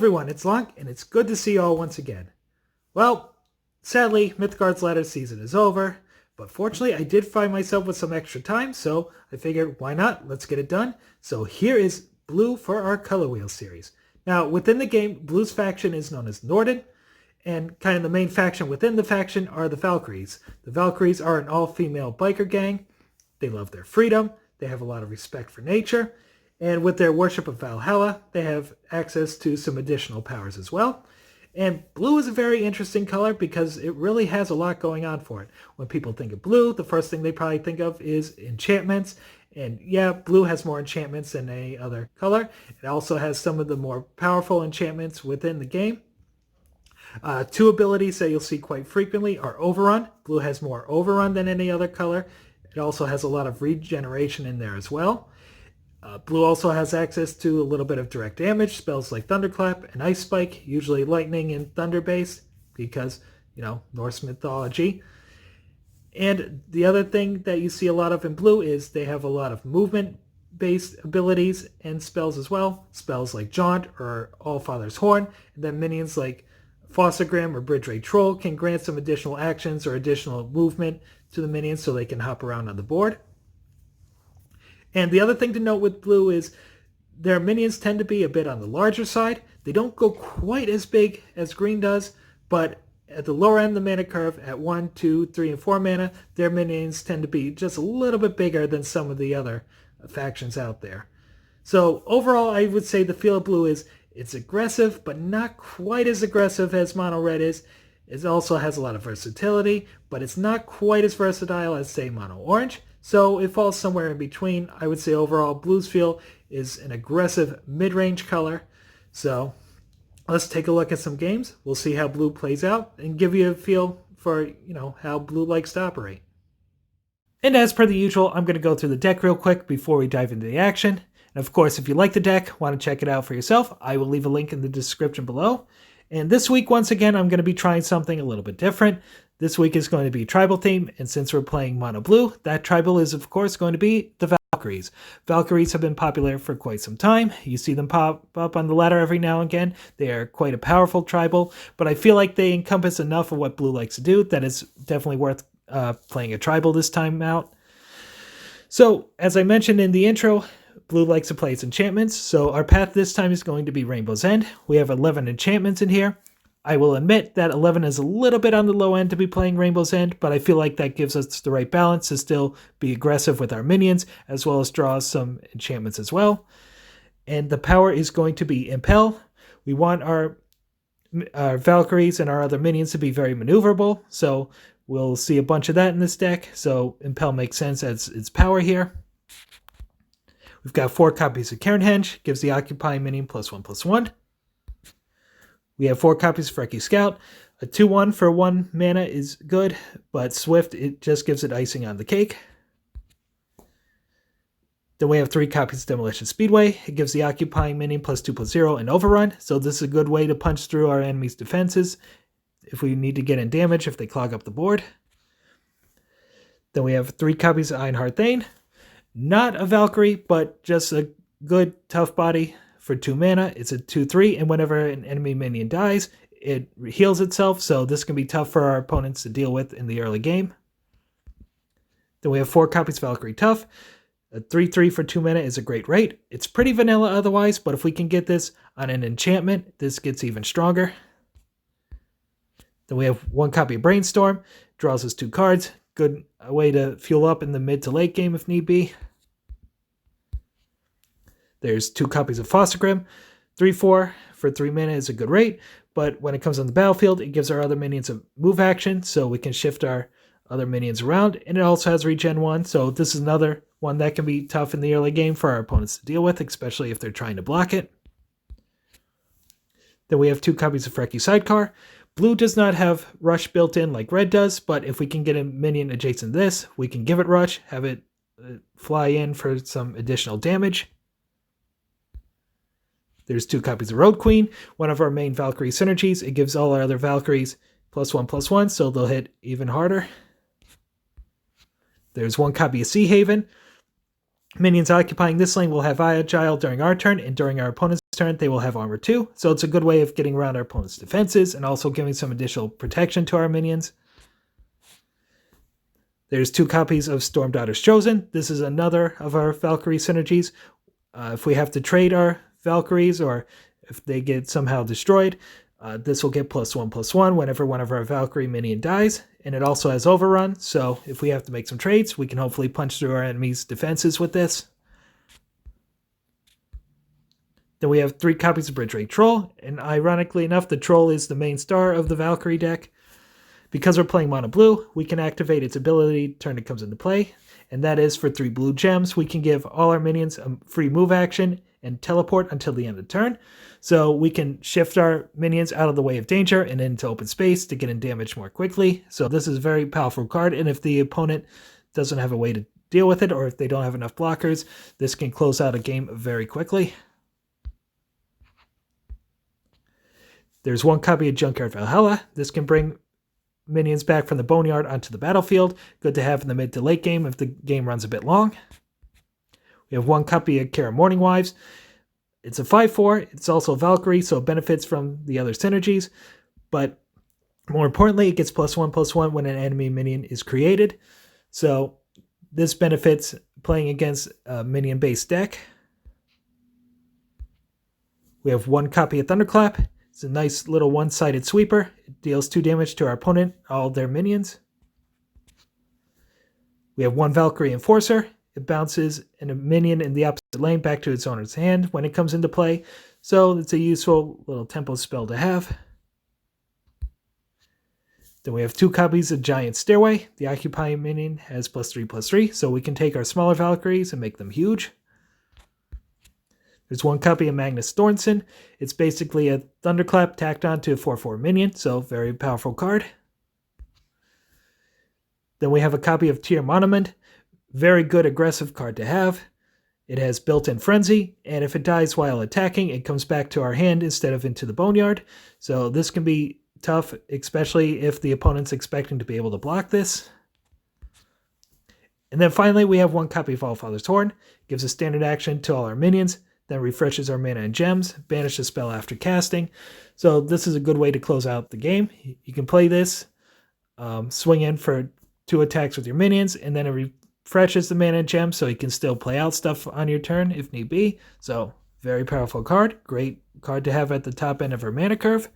everyone, it's Lonk, and it's good to see you all once again. Well, sadly, Mythgard's ladder season is over, but fortunately I did find myself with some extra time, so I figured why not, let's get it done. So here is Blue for our Color Wheel series. Now, within the game, Blue's faction is known as Norden, and kind of the main faction within the faction are the Valkyries. The Valkyries are an all-female biker gang. They love their freedom, they have a lot of respect for nature, and with their worship of Valhalla, they have access to some additional powers as well. And blue is a very interesting color because it really has a lot going on for it. When people think of blue, the first thing they probably think of is enchantments. And yeah, blue has more enchantments than any other color. It also has some of the more powerful enchantments within the game. Two abilities that you'll see quite frequently are Overrun. Blue has more Overrun than any other color. It also has a lot of regeneration in there as well. Blue also has access to a little bit of direct damage, spells like Thunderclap and Ice Spike, usually lightning and thunder based because, Norse mythology. And the other thing that you see a lot of in blue is they have a lot of movement based abilities and spells as well. Spells like Jaunt or Allfather's Horn, and then minions like Fossagrim or Bridge Ray Troll can grant some additional actions or additional movement to the minions so they can hop around on the board. And the other thing to note with blue is their minions tend to be a bit on the larger side. They don't go quite as big as green does, but at the lower end of the mana curve, at 1, 2, 3, and 4 mana, their minions tend to be just a little bit bigger than some of the other factions out there. So overall, I would say the feel of blue is it's aggressive, but not quite as aggressive as mono red is. It also has a lot of versatility, but it's not quite as versatile as, say, mono orange. So it falls somewhere in between. I would say overall Blue's feel is an aggressive mid-range color. So let's take a look at some games. We'll see how blue plays out and give you a feel for, how blue likes to operate. And as per the usual, I'm going to go through the deck real quick before we dive into the action. And of course, if you like the deck, want to check it out for yourself, I will leave a link in the description below. And this week, once again, I'm going to be trying something a little bit different. This week is going to be tribal theme, and since we're playing mono blue, that tribal is of course going to be the Valkyries. Valkyries have been popular for quite some time. You see them pop up on the ladder every now and again. They are quite a powerful tribal, but I feel like they encompass enough of what blue likes to do that it's definitely worth playing a tribal this time out. So, as I mentioned in the intro, blue likes to play its enchantments, so our path this time is going to be Rainbow's End. We have 11 enchantments in here. I will admit that 11 is a little bit on the low end to be playing Rainbow's End, but I feel like that gives us the right balance to still be aggressive with our minions, as well as draw some enchantments as well. And the power is going to be Impel. We want our Valkyries and our other minions to be very maneuverable, so we'll see a bunch of that in this deck, so Impel makes sense as its power here. We've got 4 copies of Cairnhenge, gives the occupying minion +1/+1. We have 4 copies of Frecky Scout. A 2/1 for 1 mana is good, but Swift, it just gives it icing on the cake. Then we have 3 copies of Demolition Speedway. It gives the occupying minion +2/+0 and Overrun, so this is a good way to punch through our enemy's defenses if we need to get in damage if they clog up the board. Then we have 3 copies of Ironheart Thane. Not a Valkyrie, but just a good tough body for 2 mana. It's a 2/3, and whenever an enemy minion dies, it heals itself, so this can be tough for our opponents to deal with in the early game. Then we have 4 copies of Valkyrie Tough. A 3/3 for 2 mana is a great rate. It's pretty vanilla otherwise, but if we can get this on an enchantment, this gets even stronger. Then we have 1 copy of Brainstorm. Draws us 2 cards. Good way to fuel up in the mid to late game if need be. There's 2 copies of Fossagrim. 3/4 for 3 mana is a good rate, but when it comes on the battlefield, it gives our other minions a move action, so we can shift our other minions around, and it also has regen 1, so this is another one that can be tough in the early game for our opponents to deal with, especially if they're trying to block it. Then we have 2 copies of Frecky Sidecar. Blue does not have Rush built in like red does, but if we can get a minion adjacent to this, we can give it Rush, have it fly in for some additional damage. There's 2 copies of Road Queen, one of our main Valkyrie synergies. It gives all our other Valkyries +1/+1, so they'll hit even harder. There's 1 copy of Sea Haven. Minions occupying this lane will have Agile during our turn, and during our opponent's turn, they will have armor 2, so it's a good way of getting around our opponent's defenses and also giving some additional protection to our minions. There's 2 copies of Storm Daughters Chosen. This is another of our Valkyrie synergies. If we have to trade our Valkyries or if they get somehow destroyed, this will get +1/+1 whenever one of our Valkyrie minion dies. And it also has Overrun, so if we have to make some trades, we can hopefully punch through our enemy's defenses with this. Then we have 3 copies of Bridge Rate Troll, and ironically enough, the Troll is the main star of the Valkyrie deck. Because we're playing mono blue, we can activate its ability turn it comes into play, and that is for 3 blue gems. We can give all our minions a free move action and teleport until the end of the turn. So we can shift our minions out of the way of danger and into open space to get in damage more quickly. So this is a very powerful card, and if the opponent doesn't have a way to deal with it, or if they don't have enough blockers, this can close out a game very quickly. There's 1 copy of Junkyard Valhalla. This can bring minions back from the Boneyard onto the battlefield. Good to have in the mid to late game if the game runs a bit long. We have 1 copy of Kara Morning Wives. It's a 5/4. It's also Valkyrie, so it benefits from the other synergies. But more importantly, it gets +1/+1 when an enemy minion is created. So this benefits playing against a minion-based deck. We have 1 copy of Thunderclap. It's a nice little one-sided sweeper. It deals 2 damage to our opponent, all their minions. We have 1 Valkyrie Enforcer. It bounces a minion in the opposite lane back to its owner's hand when it comes into play, so it's a useful little tempo spell to have. Then we have 2 copies of Giant Stairway. The occupying minion has +3/+3, so we can take our smaller Valkyries and make them huge. There's 1 copy of Magnus Thornson. It's basically a Thunderclap tacked onto a 4/4 minion, so very powerful card. Then we have a copy of Tyr Monument. Very good aggressive card to have. It has built-in Frenzy, and if it dies while attacking, it comes back to our hand instead of into the Boneyard. So this can be tough, especially if the opponent's expecting to be able to block this. And then finally, we have 1 copy of Allfather's Horn. It gives a standard action to all our minions, then refreshes our mana and gems, banish the spell after casting. So this is a good way to close out the game. You can play this, swing in for 2 attacks with your minions, and then it refreshes the mana and gems so you can still play out stuff on your turn if need be. So very powerful card. Great card to have at the top end of our mana curve.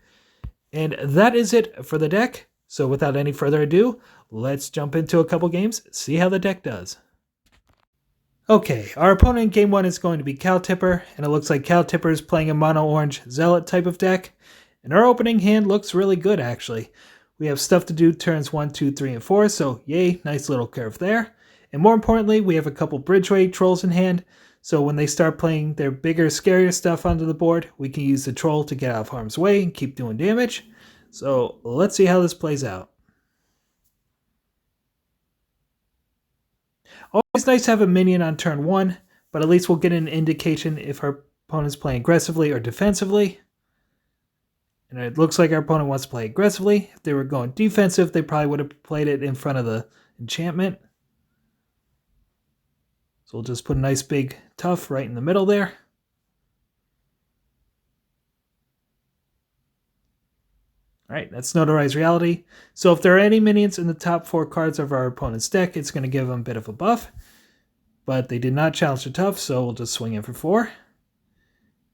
And that is it for the deck. So without any further ado, let's jump into a couple games, see how the deck does. Okay, our opponent in game 1 is going to be Cow Tipper, and it looks like Cow Tipper is playing a mono-orange Zealot type of deck. And our opening hand looks really good, actually. We have stuff to do turns 1, 2, 3, and 4, so yay, nice little curve there. And more importantly, we have a couple Bridgeway Trolls in hand, so when they start playing their bigger, scarier stuff onto the board, we can use the Troll to get out of harm's way and keep doing damage. So let's see how this plays out. Always nice to have a minion on turn 1, but at least we'll get an indication if our opponent's playing aggressively or defensively. And it looks like our opponent wants to play aggressively. If they were going defensive, they probably would have played it in front of the enchantment. So we'll just put a nice big tough right in the middle there. Alright, that's Notarized Reality. So if there are any minions in the top 4 cards of our opponent's deck, it's going to give them a bit of a buff. But they did not challenge the tough, so we'll just swing in for 4.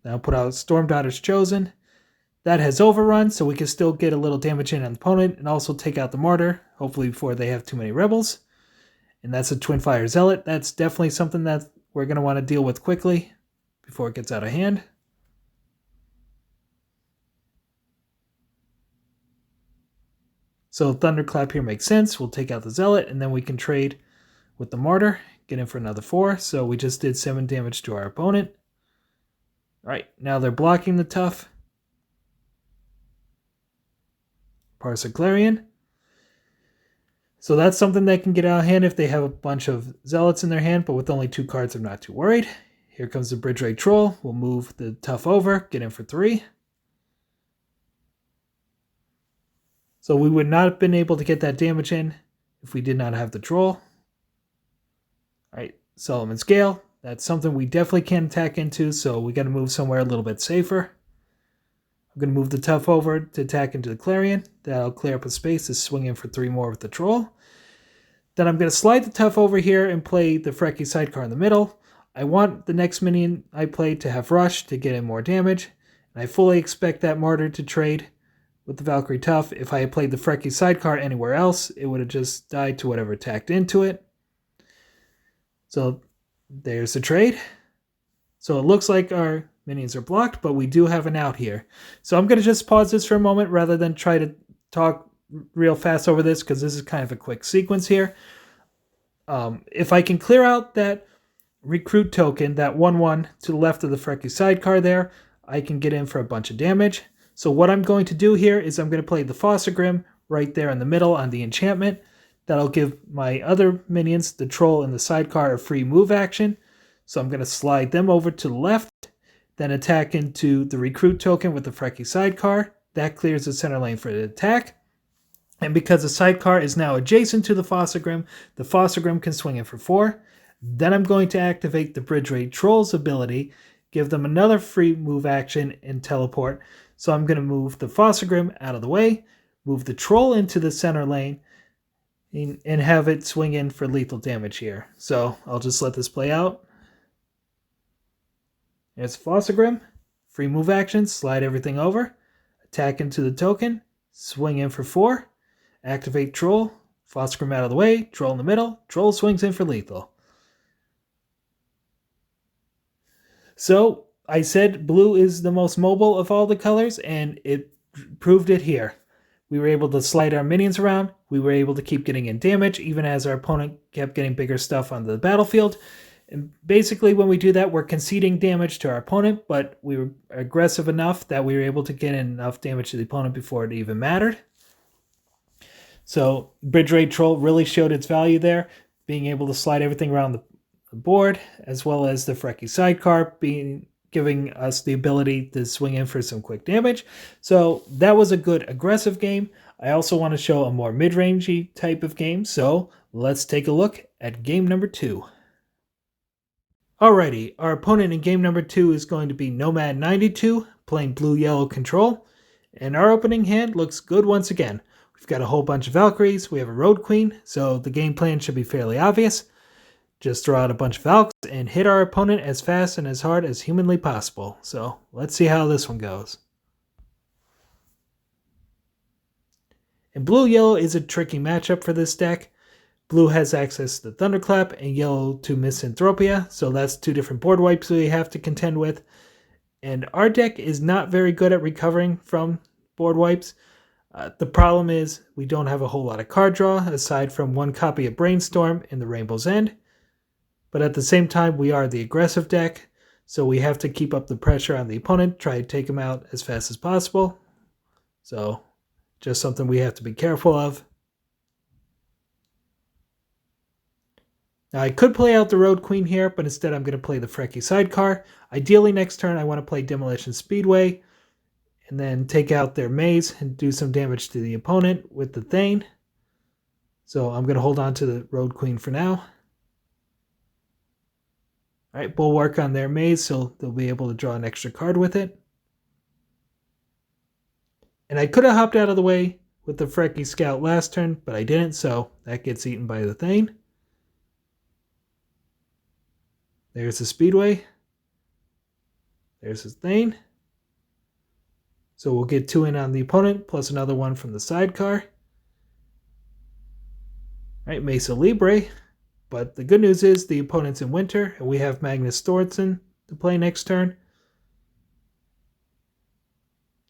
Now put out Storm Daughters Chosen. That has Overrun, so we can still get a little damage in on the opponent and also take out the Martyr, hopefully before they have too many rebels. And that's a Twin Fire Zealot. That's definitely something that we're going to want to deal with quickly before it gets out of hand. So Thunderclap here makes sense. We'll take out the Zealot, and then we can trade with the Martyr, get in for another 4. So we just did 7 damage to our opponent. All right, now they're blocking the tough. Parsiclarian. So that's something that can get out of hand if they have a bunch of Zealots in their hand, but with only 2 cards, I'm not too worried. Here comes the Bridgeway Troll. We'll move the tough over, get in for 3. So we would not have been able to get that damage in if we did not have the Troll. Alright, Solomon's Gale. That's something we definitely can't attack into, so we got to move somewhere a little bit safer. I'm going to move the Tough over to attack into the Clarion. That'll clear up a space to swing in for 3 more with the Troll. Then I'm going to slide the Tough over here and play the Frecky Sidecar in the middle. I want the next minion I play to have Rush to get in more damage. And I fully expect that Martyr to trade with the Valkyrie Tough. If I had played the Frecky Sidecar anywhere else, it would have just died to whatever attacked into it. So there's the trade. So it looks like our minions are blocked, but we do have an out here. So I'm going to just pause this for a moment rather than try to talk real fast over this, because this is kind of a quick sequence here. If I can clear out that recruit token, that 1/1 to the left of the Frecky Sidecar there, I can get in for a bunch of damage. So what I'm going to do here is I'm going to play the Fossagrim right there in the middle on the enchantment. That'll give my other minions, the Troll and the Sidecar, a free move action. So I'm going to slide them over to the left, then attack into the recruit token with the Frecky Sidecar. That clears the center lane for the attack. And because the Sidecar is now adjacent to the Fossagrim can swing in for 4. Then I'm going to activate the Bridge Raid Troll's ability, give them another free move action, and teleport. So I'm going to move the Fossagrim out of the way, move the Troll into the center lane, and have it swing in for lethal damage here. So I'll just let this play out. There's Fossagrim, free move action, slide everything over, attack into the token, swing in for 4, activate Troll, Fossagrim out of the way, Troll in the middle, Troll swings in for lethal. So I said blue is the most mobile of all the colors, and it proved it here. We were able to slide our minions around, we were able to keep getting in damage, even as our opponent kept getting bigger stuff on the battlefield. And basically, when we do that, we're conceding damage to our opponent, but we were aggressive enough that we were able to get in enough damage to the opponent before it even mattered. So Bridge Raid Troll really showed its value there, being able to slide everything around the board, as well as the Frecky Sidecar giving us the ability to swing in for some quick damage. So that was a good aggressive game. I also want to show a more mid-rangey type of game, so let's take a look at game number 2. Alrighty, our opponent in game number 2 is going to be Nomad92, playing blue-yellow control. And our opening hand looks good once again. We've got a whole bunch of Valkyries, we have a Road Queen, so the game plan should be fairly obvious. Just throw out a bunch of Valks and hit our opponent as fast and as hard as humanly possible. So let's see how this one goes. And blue-yellow is a tricky matchup for this deck. Blue has access to Thunderclap and yellow to Misanthropia, so that's 2 different board wipes we have to contend with. And our deck is not very good at recovering from board wipes. The problem is we don't have a whole lot of card draw, aside from 1 copy of Brainstorm in the Rainbow's End. But at the same time, we are the aggressive deck, so we have to keep up the pressure on the opponent, try to take him out as fast as possible. So just something we have to be careful of. Now, I could play out the Road Queen here, but instead I'm going to play the Frecky Sidecar. Ideally, next turn I want to play Demolition Speedway, and then take out their maze and do some damage to the opponent with the Thane. So I'm going to hold on to the Road Queen for now. Alright, Bulwark on their maze, so they'll be able to draw an extra card with it. And I could have hopped out of the way with the Frecky Scout last turn, but I didn't, so that gets eaten by the Thane. There's the Speedway. There's his Thane. So we'll get 2 in on the opponent, plus another 1 from the Sidecar. Alright, Mesa Libre. But the good news is the opponent's in Winter, and we have Magnus Thorson to play next turn.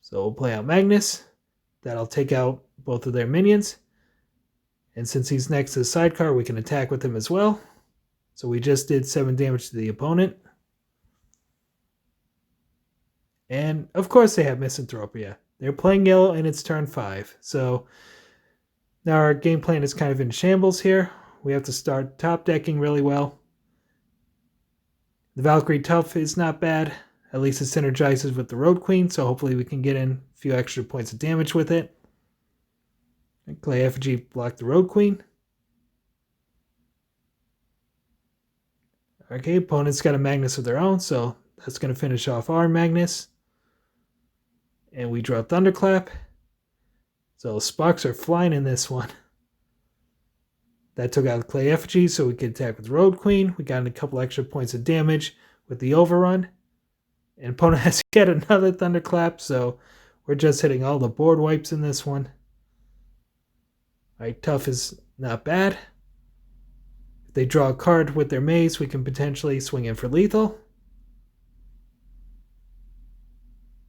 So we'll play out Magnus. That'll take out both of their minions. And since he's next to the Sidecar, we can attack with him as well. So we just did 7 damage to the opponent. And of course they have Misanthropia. They're playing yellow and it's turn 5. So now our game plan is kind of in shambles here. We have to start top decking really well. The Valkyrie Tough is not bad. At least it synergizes with the Road Queen, so hopefully we can get in a few extra points of damage with it. Clay Effigy block the Road Queen. Okay, opponent's got a Magnus of their own, so that's going to finish off our Magnus. And we draw Thunderclap. So sparks are flying in this one. That took out the Clay Effigy, so we could attack with Road Queen. We got a couple extra points of damage with the Overrun. And opponent has to get another Thunderclap, so we're just hitting all the board wipes in this one. Alright, Tough is not bad. If they draw a card with their maze, we can potentially swing in for lethal.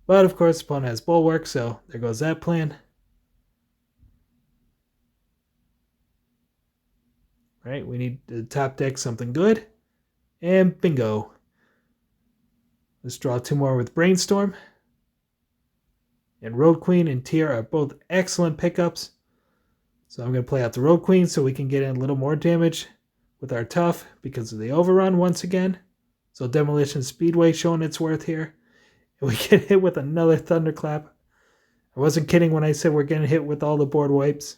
But of course, opponent has Bulwark, so there goes that plan. Right, we need to top deck something good. And bingo. Let's draw two more with Brainstorm. And Road Queen and Tear are both excellent pickups. So I'm going to play out the Road Queen so we can get in a little more damage with our Tough because of the Overrun once again. So Demolition Speedway showing its worth here. And we get hit with another Thunderclap. I wasn't kidding when I said we're getting hit with all the board wipes.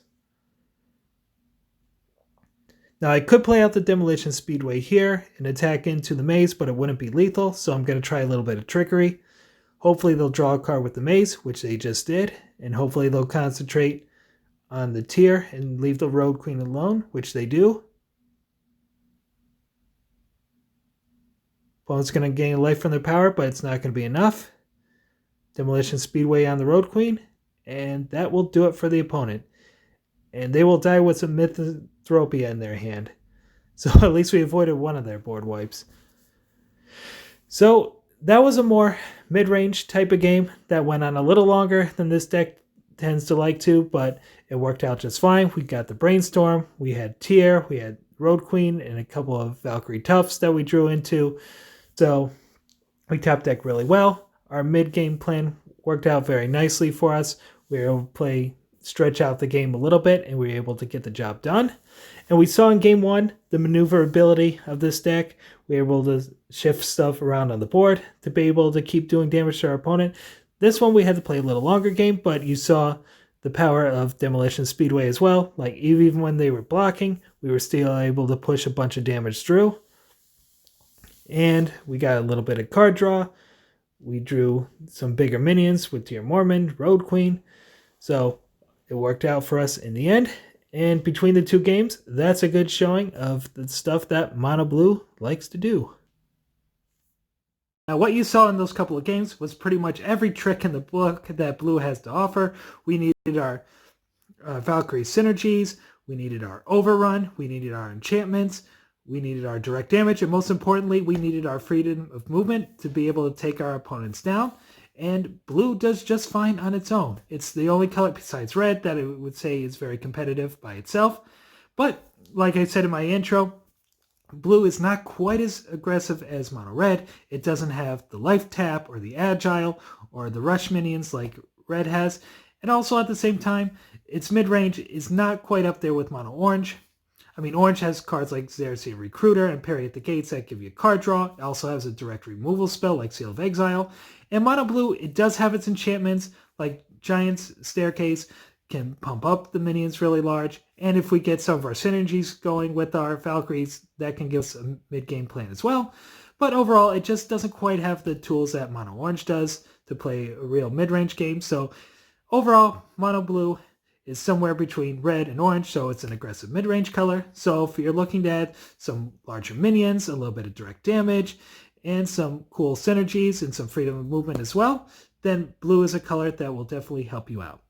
Now I could play out the Demolition Speedway here and attack into the maze, but it wouldn't be lethal, so I'm going to try a little bit of trickery. Hopefully they'll draw a card with the maze, which they just did, and hopefully they'll concentrate on the Tear and leave the Road Queen alone, which they do. Opponent's going to gain a life from their power, but it's not going to be enough. Demolition Speedway on the Road Queen, and that will do it for the opponent. And they will die with some Mythgard in their hand. So at least we avoided one of their board wipes. So that was a more mid-range type of game that went on a little longer than this deck tends to like to, but it worked out just fine. We got the Brainstorm, we had Tear, we had Road Queen, and a couple of Valkyrie Toughs that we drew into. So we top decked really well. Our mid-game plan worked out very nicely for us. We were able to stretch out the game a little bit, and we were able to get the job done. And we saw in game one the maneuverability of this deck. We were able to shift stuff around on the board to be able to keep doing damage to our opponent. This one we had to play a little longer game, but you saw the power of Demolition Speedway as well. Like even when they were blocking, we were still able to push a bunch of damage through. And we got a little bit of card draw. We drew some bigger minions with Dear Mormon, Road Queen. So it worked out for us in the end. And between the two games, that's a good showing of the stuff that Mono Blue likes to do. Now what you saw in those couple of games was pretty much every trick in the book that Blue has to offer. We needed our Valkyrie synergies, we needed our Overrun, we needed our enchantments, we needed our direct damage, and most importantly, we needed our freedom of movement to be able to take our opponents down. And Blue does just fine on its own. It's the only color besides red that it would say is very competitive by itself. But like I said in my intro, Blue is not quite as aggressive as Mono Red. It doesn't have the life tap or the agile or the rush minions like Red has. And also at the same time, its mid-range is not quite up there with Mono Orange. I mean, Orange has cards like Xerxes Recruiter and Parry at the Gates that give you a card draw. It also has a direct removal spell like Seal of Exile. And Mono Blue, it does have its enchantments like Giant's Staircase, can pump up the minions really large. And if we get some of our synergies going with our Valkyries, that can give us a mid-game plan as well. But overall, it just doesn't quite have the tools that Mono Orange does to play a real mid-range game. So overall, Mono Blue is somewhere between red and orange, so it's an aggressive mid-range color. So if you're looking to add some larger minions, a little bit of direct damage, and some cool synergies and some freedom of movement as well, then blue is a color that will definitely help you out.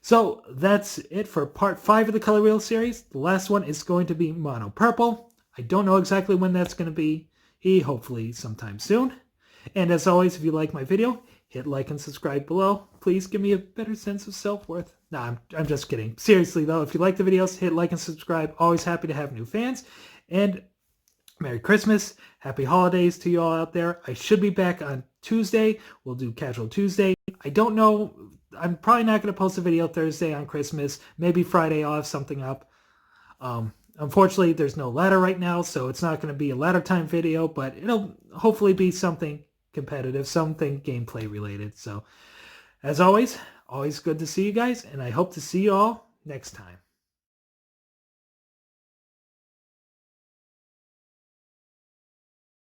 So that's it for part 5 of the Color Wheel series. The last one is going to be Mono Purple. I don't know exactly when that's going to be. Hopefully sometime soon. And as always, if you like my video, hit like and subscribe below. Please give me a better sense of self-worth. Nah, I'm just kidding. Seriously though, if you like the videos, hit like and subscribe. Always happy to have new fans. And Merry Christmas. Happy holidays to you all out there. I should be back on Tuesday. We'll do Casual Tuesday. I don't know. I'm probably not going to post a video Thursday on Christmas. Maybe Friday I'll have something up. Unfortunately, there's no ladder right now, so it's not going to be a ladder time video, but it'll hopefully be something competitive, something gameplay related. So, as always good to see you guys, and I hope to see you all next time.